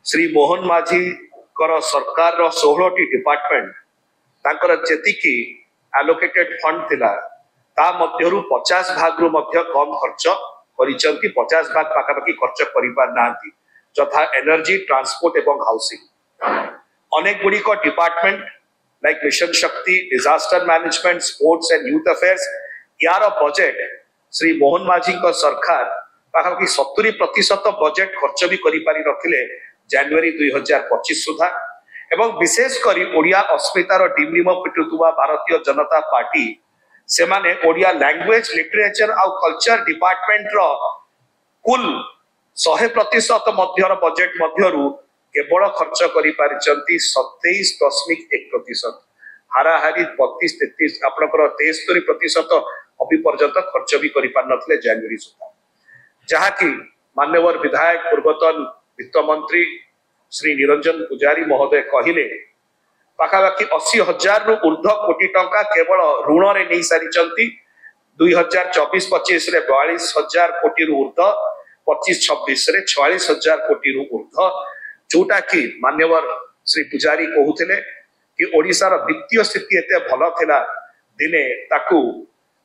श्री मोहन माझी सरकार 16 डिपार्टमेंट तांकर जेतिकी एलोकेटेड फंड थिला ता मध्यरु 50 भाग रु मध्य कम खर्च करिसंती 50 भाग पाखापाखि खर्च करि पार नांती जथा एनर्जी ट्रांसपोर्ट एवं हाउसिंग अनेक गुडी को डिपार्टमेंट लाइक मिशन शक्ति disaster management sports and youth affairs यार बजेट श्री मोहन माझी को सरकार पाखापाखि 70% बजेट खर्च भी करि पारि रखिले जनवरी 2025 सुधा एवं विशेष करी ओडिया अस्मितार डिमडिम पिटुवा भारतीय जनता पार्टी से माने ओडिया लैंग्वेज लिटरेचर आ कल्चर डिपार्टमेंट रो कुल 100% मध्यर बजेट मध्यरु केवल खर्च करि पारिचंती 27.1%। हाराहारी 32-33 आपनकर 73% अभी पर्यंत खर्च भी करि पार नथले जनवरी सुधा जहा कि मान्यवर विधायक पूर्वतन वित्त मंत्री श्री निरंजन पुजारी महोदय कहले पाखापाखि 80,000 रु ऊर्ध्व कोटी टंका केवल ऋण रे नहीं सारी 2024-25 रे 42,000 कोटी रु ऊर्ध्व 25-26 रे 46,000 कोटी रु ऊर्ध्व जोटा कि मान्यवर श्री पुजारी कहूथिले कि ओडिसा रो वित्तीय स्थिति एते भलो थिला दिने ताकू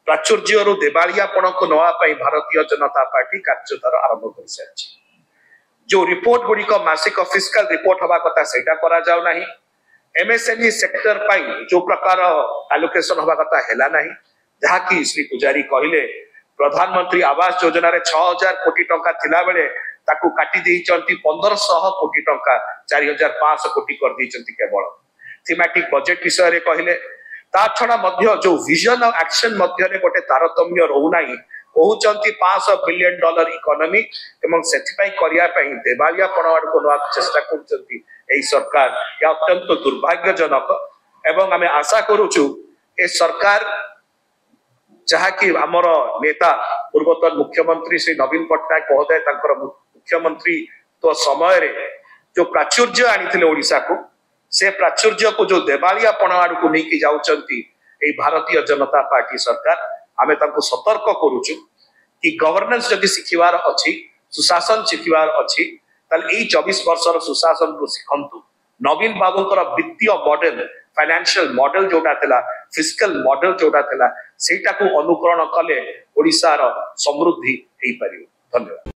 प्राचुर्य रु देवालियापण को नवा पई भारतीय जनता पार्टी कार्यधारा आरंभ कर सारी जो रिपोर्ट गुडी को मासिक फिस्कल रिपोर्ट हवा कथा सेटा करा जाउ नाही एमएसएमई सेक्टर पाई जो प्रकार एलोकेशन हवा कथा हेला नाही जहा कि श्री पुजारी कहिले प्रधानमंत्री आवास योजना रे 6,000 कोटी टंका थिला बेले ताकू काटी देई चंती 1500 कोटी टंका 4,500 कोटी कर दी चंती केवल थीमेटिक बजेट विषय रे कहिले ता छडा मध्य जो विजन और एक्शन मध्य रे गोटे तारतम्य रहू नाही कहउचंती $500 बिलियन इकोनॉमी एवं सेथिपाई करिया पई देवालिया पणवाड को नवा चेष्टा करचंती एई सरकार या अत्यंत दुर्भाग्यजनक एवं आमे आशा करूछु ए सरकार जहा कि हमर नेता पूर्वतन मुख्यमंत्री श्री नवीन पटनायक महोदय तांकर मुख्यमंत्री तो समय रे जो प्राचुर्य आनिथिले ओडिसा को से प्राचुर्य को जो देवालिया पणवाड को नेकी जाउचंती एई भारतीय जनता पार्टी सरकार आमे तांको सतर्क करूछु कि गवर्नेंस जदि सिखिवार अछि सुशासन सिखिवार अछि तल एई 24 वर्षर सुशासन को सिखंतु नवीन बाबूंकर वित्तीय मॉडल फाइनेंशियल मॉडल जोटा थिला फिस्कल मॉडल जोटा थिला सेटा को अनुकरण कले ओडिसा रो समृद्धि हेई परियो। धन्यवाद।